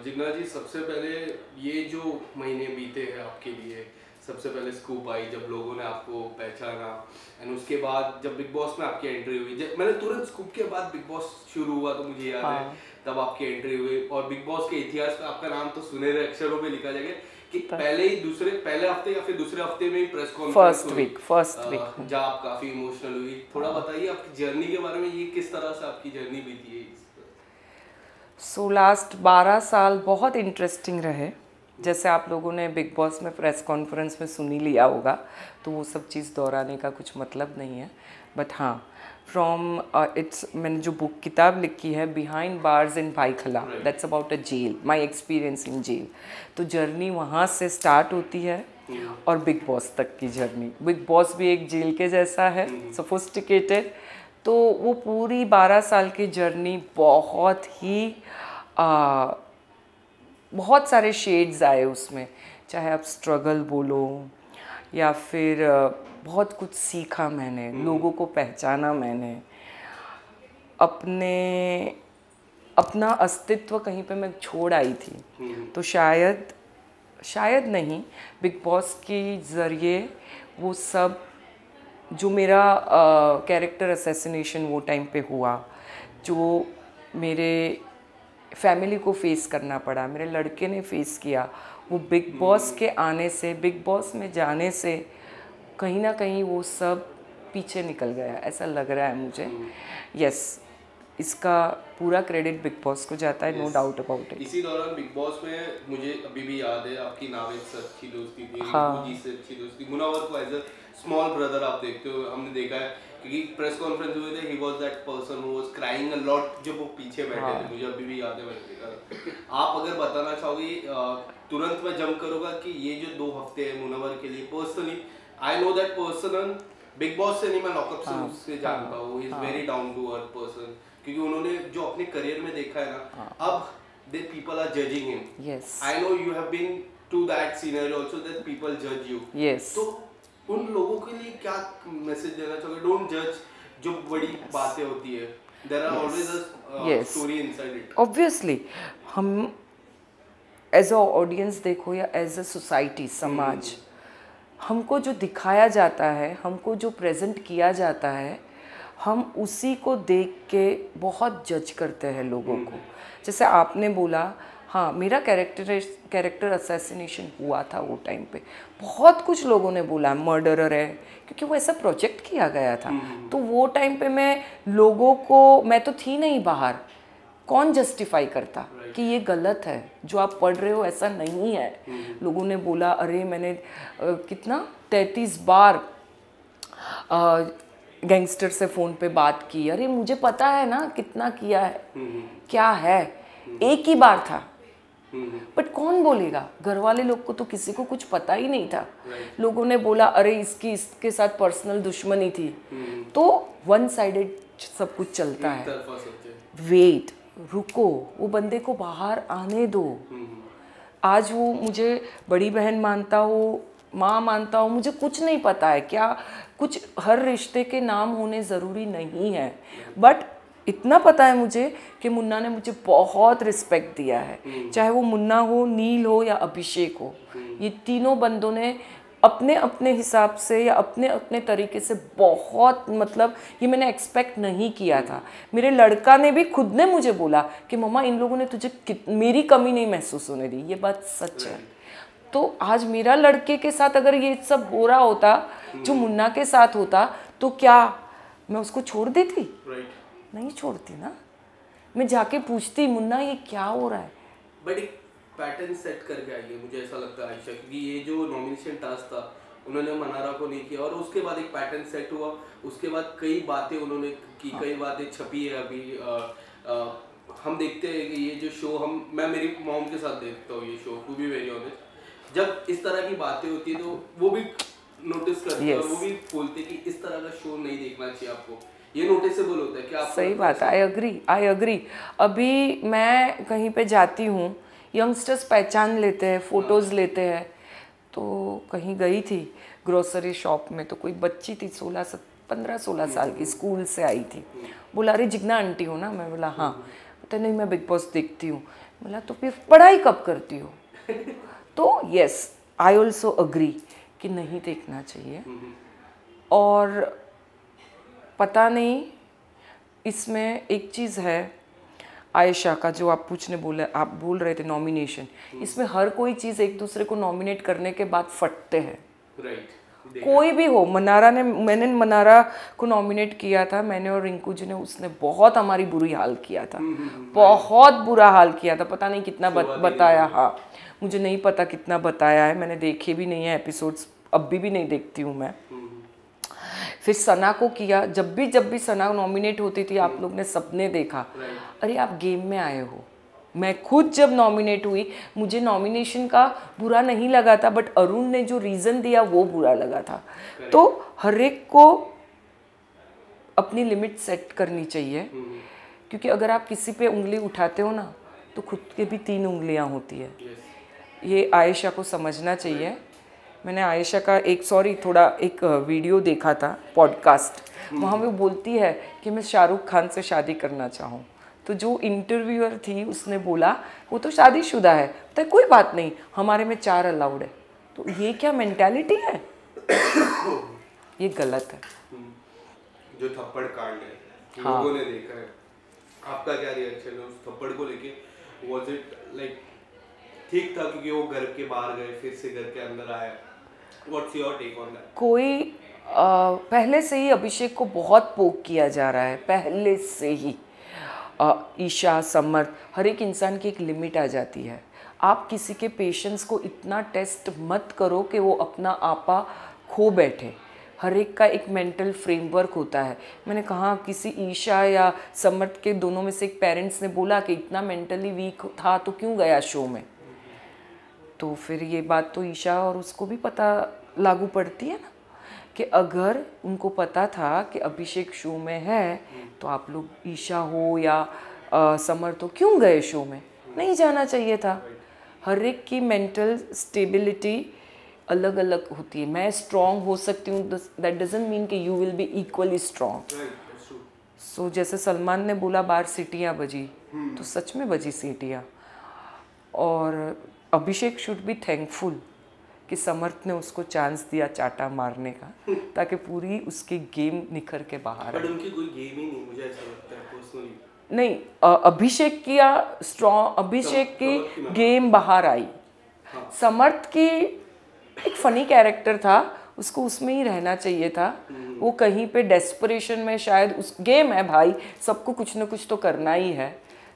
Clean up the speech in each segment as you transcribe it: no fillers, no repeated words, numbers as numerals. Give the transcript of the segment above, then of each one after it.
जिग्ना जी, सबसे पहले ये जो महीने बीते हैं आपके लिए, सबसे पहले स्कूप आई जब लोगों ने आपको पहचाना, एंड उसके बाद जब बिग बॉस में आपकी एंट्री हुई, जब मैंने तुरंत स्कूप के बाद बिग बॉस शुरू हुआ तो मुझे याद है हाँ तब आपकी एंट्री हुई, और बिग बॉस के इतिहास में आपका नाम तो सुनहरे अक्षरों में लिखा जाएगा कि तब पहले हफ्ते या फिर दूसरे हफ्ते में ही प्रेस कॉन्फ्रेंस हुई, फर्स्ट वीक में। जहाँ आप काफी इमोशनल हुई। थोड़ा हाँ बताइए आपकी जर्नी के बारे में, ये किस तरह से आपकी जर्नी बीती है सो लास्ट 12 साल बहुत इंटरेस्टिंग रहे। जैसे आप लोगों ने बिग बॉस में प्रेस कॉन्फ्रेंस में सुन ही लिया होगा, तो वो सब चीज़ दोहराने का कुछ मतलब नहीं है। बट हाँ, फ्रॉम इट्स मैंने जो बुक किताब लिखी है behind bars in Byculla, that's about a jail, my experience in jail. तो जर्नी वहाँ से स्टार्ट होती है और बिग बॉस तक की जर्नी। बिग बॉस भी एक जेल के जैसा है, सोफिस्टिकेटेड। तो वो पूरी 12 साल की जर्नी बहुत ही बहुत सारे शेड्स आए उसमें, चाहे आप स्ट्रगल बोलो या फिर बहुत कुछ सीखा मैंने, लोगों को पहचाना मैंने, अपने अपना अस्तित्व कहीं पे मैं छोड़ आई थी। तो शायद नहीं, बिग बॉस के ज़रिए वो सब जो मेरा कैरेक्टर असैसिनेशन वो टाइम पे हुआ, जो मेरे फैमिली को फेस करना पड़ा, मेरे लड़के ने फेस किया, वो बिग बॉस के आने से, बिग बॉस में जाने से कहीं ना कहीं वो सब पीछे निकल गया, ऐसा लग रहा है मुझे। यस, इसका पूरा क्रेडिट बिग बॉस को जाता है, नो डाउट अबाउट इट। इसी दौरान बिग बॉस में मुझे अभी भी याद है आपकी नावेद से अच्छी दोस्ती थी, रिंकू जी हाँ से अच्छी दोस्ती, मुनावर को एज अ स्मॉल ब्रदर आप देखते हो, हमने देखा है क्योंकि प्रेस कॉन्फ्रेंस हुए थे, he was that person who was crying a lot जब वो पीछे बैठे थे, मुझे अभी भी याद है, मैंने देखा था। आप अगर बताना चाहोगे, तुरंत मैं जंप करूंगा कि ये जो 2 हफ्ते हैं मुनावर के लिए, personally I know that person, Bigg Boss से नहीं, मैं लॉकअप से उससे जानता हूँ, he is very down to earth person, क्योंकि उन्होंने जो अपने करियर में देखा है ना, अब they people are judging him. Yes I know you have been to that scenario also that people जज यू। यस तो उन लोगों के लिए क्या मैसेज देना चाहोगे? डोंट जज जो बड़ी बातें होती है, there are always a yes story inside it. Obviously, हम एज अ ऑडियंस देखो या एज अ सोसाइटी, समाज, हमको जो दिखाया जाता है, हमको जो प्रेजेंट किया जाता है, हम उसी को देख के बहुत जज करते हैं लोगों को। जैसे आपने बोला, हाँ मेरा कैरेक्टर असैसिनेशन हुआ था वो टाइम पे, बहुत कुछ लोगों ने बोला मर्डरर है, क्योंकि वो ऐसा प्रोजेक्ट किया गया था। तो वो टाइम पे मैं लोगों को, मैं तो थी नहीं बाहर, कौन जस्टिफाई करता कि ये गलत है जो आप पढ़ रहे हो, ऐसा नहीं है। लोगों ने बोला, अरे मैंने कितना 33 बार गैंगस्टर से फ़ोन पे बात की, अरे मुझे पता है ना कितना किया है, क्या है, एक ही बार था। बट कौन बोलेगा, घर वाले लोग को तो किसी को कुछ पता ही नहीं था। लोगों ने बोला, अरे इसके साथ पर्सनल दुश्मनी थी। तो वन साइडेड सब कुछ चलता है। वेट, रुको, वो बंदे को बाहर आने दो। आज वो मुझे बड़ी बहन मानता हो, माँ मानता हो, मुझे कुछ नहीं पता है क्या, कुछ हर रिश्ते के नाम होने ज़रूरी नहीं है। बट इतना पता है मुझे कि मुन्ना ने मुझे बहुत रिस्पेक्ट दिया है, चाहे वो मुन्ना हो, नील हो या अभिषेक हो। ये तीनों बंदों ने अपने अपने हिसाब से या अपने अपने तरीके से बहुत, मतलब ये मैंने एक्सपेक्ट नहीं किया था। मेरे लड़का ने भी खुद ने मुझे बोला कि मम्मा इन लोगों ने तुझे मेरी कमी नहीं महसूस होने दी, ये बात सच है। तो आज मेरा लड़के के साथ अगर ये सब हो रहा होता जो मुन्ना के साथ होता, तो क्या मैं उसको छोड़ देती? नहीं छोड़ती ना, मैं जाके पूछती, मुन्ना ये क्या हो रहा है। बट एक पैटर्न सेट करके आई है, मुझे ऐसा लगता है आयशा, क्योंकि ये जो नॉमिनेशन टास्क था उन्होंने मनारा को नहीं किया, और उसके बाद एक पैटर्न सेट हुआ, उसके बाद कई बातें उन्होंने की, कई बातें छपी है अभी। हम देखते हैं कि ये जो शो, मैं मेरी मॉम के साथ देखता हूँ ये show, to be very honest, जब इस तरह की बातें होती है तो वो भी नोटिस करते हैं और वो भी बोलते हैं कि इस तरह का शो नहीं देखना चाहिए आपको, ये नोटिसेबल होता है। क्या सही बात है, आई अग्री। अभी मैं कहीं पे जाती हूँ, यंगस्टर्स पहचान लेते हैं, फ़ोटोज़ लेते हैं। तो कहीं गई थी ग्रोसरी शॉप में, तो कोई बच्ची थी 15-16 साल की, स्कूल से आई थी। बोला, अरे जिग्ना आंटी हो ना? मैं बोला हाँ। कहता है नहीं मैं बिग बॉस देखती हूँ। बोला तो फिर पढ़ाई कब करती हो? तो यस, आई ऑल्सो अग्री कि नहीं देखना चाहिए। और पता नहीं, इसमें एक चीज़ है आयशा का, जो आप आप बोल रहे थे नॉमिनेशन, इसमें हर कोई चीज़ एक दूसरे को नॉमिनेट करने के बाद फटते हैं। कोई भी हो, मैंने मनारा को नॉमिनेट किया था, मैंने और रिंकू जी ने, उसने बहुत हमारी बुरी हाल किया था, बहुत बुरा हाल किया था। पता नहीं कितना बताया, हाँ मुझे नहीं पता कितना बताया है, मैंने देखे भी नहीं है एपिसोड्स, अभी भी नहीं देखती हूँ मैं। फिर सना को किया, जब भी सना नॉमिनेट होती थी आप लोग ने सबने देखा, अरे आप गेम में आए हो। मैं खुद जब नॉमिनेट हुई, मुझे नॉमिनेशन का बुरा नहीं लगा था, बट अरुण ने जो रीज़न दिया वो बुरा लगा था। तो हर एक को अपनी लिमिट सेट करनी चाहिए, क्योंकि अगर आप किसी पे उंगली उठाते हो ना, तो खुद के भी 3 उंगलियां होती है। ये आयशा को समझना चाहिए। मैंने आयशा का एक वीडियो देखा था, पॉडकास्ट, वहाँ वो बोलती है कि मैं शाहरुख खान से शादी करना चाहूँ। तो जो इंटरव्यूअर थी उसने बोला वो तो शादीशुदा है, तो कोई बात नहीं, हमारे में 4 अलाउड है। तो ये क्या मेंटालिटी है? ये गलत है। जो थप्पड़ कांड है, हाँ, लोगों ने देखा है, आपका क्या रिएक्शन है उस थप्पड़ को लेके? वाज इट लाइक ठीक था क्योंकि वो घर के बाहर गए, फिर से घर के अंदर आए? What's your take on that? कोई पहले से ही अभिषेक को बहुत पोक किया जा रहा है, पहले से ही। ईशा, समर्थ, हर एक इंसान की एक लिमिट आ जाती है। आप किसी के पेशेंस को इतना टेस्ट मत करो कि वो अपना आपा खो बैठे। हर एक का एक मेंटल फ्रेमवर्क होता है। मैंने कहा किसी ईशा या समर्थ के दोनों में से एक पेरेंट्स ने बोला कि इतना मेंटली वीक था तो क्यों गया शो में। तो फिर ये बात तो ईशा और उसको भी पता लागू पड़ती है ना, कि अगर उनको पता था कि अभिषेक शो में है तो आप लोग ईशा हो या समर्थ हो क्यों गए शो में? नहीं जाना चाहिए था। हर एक की मेंटल स्टेबिलिटी अलग अलग होती है। मैं स्ट्रॉन्ग हो सकती हूँ, दैट डजंट मीन कि you will be equally strong. So जैसे सलमान ने बोला बाहर सीटियाँ बजी, तो सच में बजी सीटियाँ। और अभिषेक शुड बी थैंकफुल कि समर्थ ने उसको चांस दिया चाटा मारने का, ताकि पूरी उसकी गेम निखर के बाहर आए। उनकी कोई गेम ही नहीं, मुझे ऐसा लगता है पर्सनली। नहीं, अभिषेक की गेम बाहर आई। हाँ। समर्थ की एक फनी कैरेक्टर था, उसको उसमें ही रहना चाहिए था। वो कहीं पे डेस्परेशन में, शायद उस गेम है भाई, सबको कुछ ना कुछ तो करना ही है,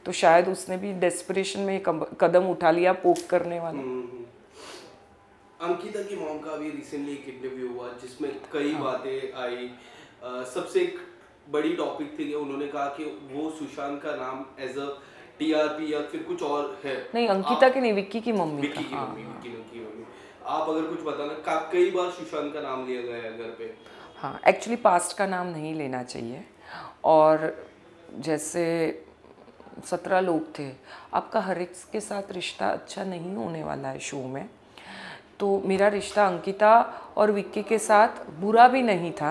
तो शायद उसने भी डेस्परेशन में कदम उठा लिया पोक करने वाला। अंकिता की मॉम का भी रिसेंटली एक इंटरव्यू हुआ जिसमें कई बातें आई। सबसे एक बड़ी टॉपिक थी कि उन्होंने कहा कि वो सुशांत का नाम एज अ टीआरपी या फिर कुछ और है। नहीं, अंकिता की नहीं, विक्की की मम्मी। विक्की की मम्मी। आप अगर कुछ बताना, कई बार सुशांत का नाम लिया गया है घर पे। हाँ, एक्चुअली पास्ट का नाम नहीं लेना चाहिए। और जैसे 17 लोग थे, आपका हर एक के साथ रिश्ता अच्छा नहीं होने वाला है शो में। तो मेरा रिश्ता अंकिता और विक्की के साथ बुरा भी नहीं था,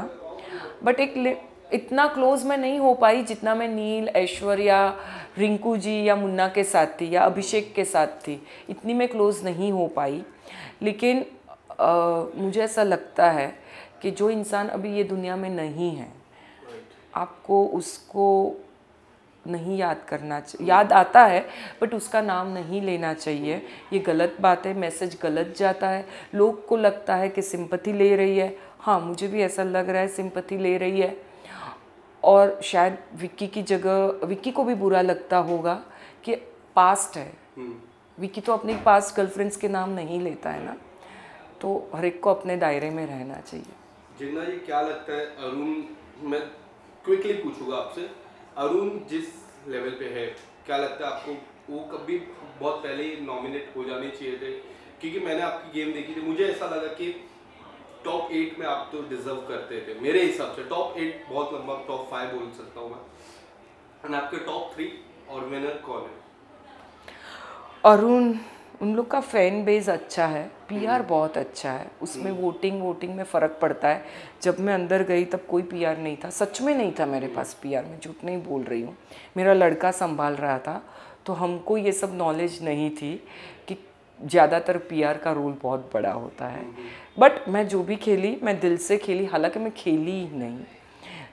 बट इतना क्लोज मैं नहीं हो पाई जितना मैं नील, ऐश्वर्या, रिंकू जी या मुन्ना के साथ थी या अभिषेक के साथ थी। इतनी मैं क्लोज नहीं हो पाई। लेकिन मुझे ऐसा लगता है कि जो इंसान अभी ये दुनिया में नहीं है, आपको उसको नहीं याद करना चाहिए। याद आता है बट उसका नाम नहीं लेना चाहिए। ये गलत बात है, मैसेज गलत जाता है। लोग को लगता है कि सिंपैथी ले रही है। हाँ, मुझे भी ऐसा लग रहा है सिंपैथी ले रही है। और शायद विक्की की जगह विक्की को भी बुरा लगता होगा कि पास्ट है। विक्की तो अपनी पास्ट गर्लफ्रेंड्स के नाम नहीं लेता है ना, तो हर एक को अपने दायरे में रहना चाहिए। जिन्ना जी, क्या लगता है अरुण, मैं क्विकली पूछूंगा आपसे, अरुण जिस लेवल पे है, क्या लगता है आपको वो कभी बहुत पहले ही नॉमिनेट हो जाने चाहिए थे? क्योंकि मैंने आपकी गेम देखी थी, मुझे ऐसा लगा कि टॉप 8 में आप तो डिजर्व करते थे मेरे हिसाब से। टॉप 8 बहुत लंबा, टॉप 5 बोल सकता हूँ मैं। एंड आपके टॉप 3 और विनर कौन है? अरुण उन लोग का फैन बेस अच्छा है, पीआर बहुत अच्छा है, उसमें वोटिंग में फ़र्क पड़ता है। जब मैं अंदर गई तब कोई पीआर नहीं था, सच में नहीं था मेरे पास पीआर, मैं झूठ नहीं बोल रही हूँ। मेरा लड़का संभाल रहा था, तो हमको ये सब नॉलेज नहीं थी कि ज़्यादातर पीआर का रोल बहुत बड़ा होता है। बट मैं जो भी खेली मैं दिल से खेली, हालांकि मैं खेली ही नहीं,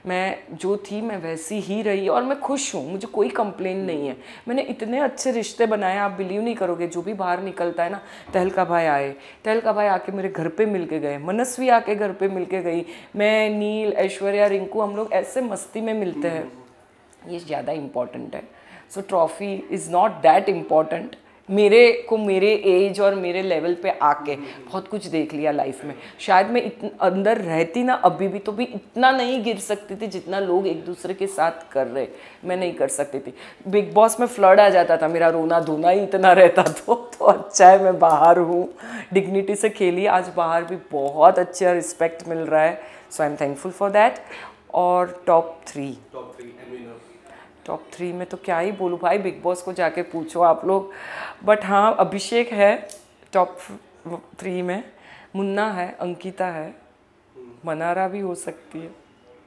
मैं जो थी मैं वैसी ही रही और मैं खुश हूँ, मुझे कोई कंप्लेन नहीं है। मैंने इतने अच्छे रिश्ते बनाए, आप बिलीव नहीं करोगे। जो भी बाहर निकलता है ना, तहलका भाई आए, तहलका भाई आके मेरे घर पे मिल के गए, मनस्वी आके घर पे मिल के गई, मैं, नील, ऐश्वर्या, रिंकू, हम लोग ऐसे मस्ती में मिलते हैं, ये ज़्यादा इम्पॉर्टेंट है। So trophy is not that important. मेरे को मेरे एज और मेरे लेवल पे आके बहुत कुछ देख लिया लाइफ में। शायद मैं अंदर रहती ना अभी भी, तो भी इतना नहीं गिर सकती थी जितना लोग एक दूसरे के साथ कर रहे, मैं नहीं कर सकती थी। बिग बॉस में फ्लड आ जाता था, मेरा रोना धोना ही इतना रहता तो अच्छा है मैं बाहर हूँ, डिग्निटी से खेली, आज बाहर भी बहुत अच्छा रिस्पेक्ट मिल रहा है। So I am thankful for that. और टॉप थ्री में तो क्या ही बोलूँ भाई, बिग बॉस को जाके पूछो आप लोग। बट हाँ, अभिषेक है टॉप 3 में, मुन्ना है, अंकिता है, मनारा भी हो सकती है।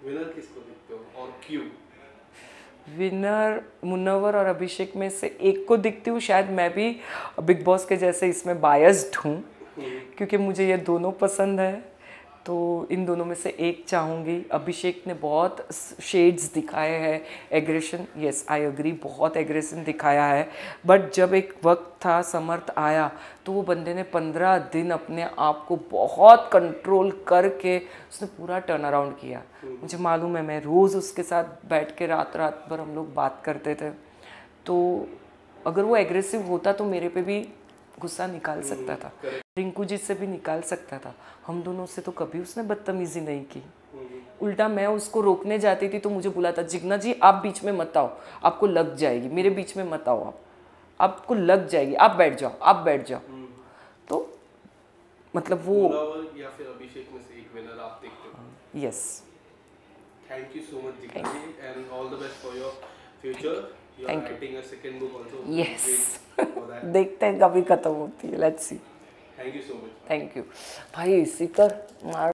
विनर किसको देखते हो और क्यों? विनर मुन्नवर और अभिषेक में से एक को दिखती हूँ। शायद मैं भी बिग बॉस के जैसे इसमें बायस्ड हूँ, क्योंकि मुझे ये दोनों पसंद है, तो इन दोनों में से एक चाहूँगी। अभिषेक ने बहुत शेड्स दिखाए हैं, एग्रेशन, यस आई एग्री, बहुत एग्रेशन दिखाया है। बट जब एक वक्त था, समर्थ आया, तो वो बंदे ने 15 दिन अपने आप को बहुत कंट्रोल करके उसने पूरा टर्न अराउंड किया। मुझे मालूम है, मैं रोज़ उसके साथ बैठ के रात भर हम लोग बात करते थे। तो अगर वो एग्रेसिव होता तो मेरे पे भी गुस्सा निकाल सकता था, रिंकू जी से भी निकाल सकता था। हम दोनों से तो कभी उसने बदतमीजी नहीं की। उल्टा मैं उसको रोकने जाती थी तो मुझे बुलाता, जिग्ना जी आप बीच में मत आओ, आपको लग जाएगी, मेरे बीच में मत आओ, आपको लग जाएगी, आप बैठ जाओ। तो मतलब वो या फिर अभिषेक में से एक विनर आप देखते हो? Yes. Thank you so much Jigna ji, and all the best for your future. You are writing a second book also. Yes. For that. देखते हैं कभी खत्म होती है, let's see. Thank you so much. Thank you भाई, इसी पर मार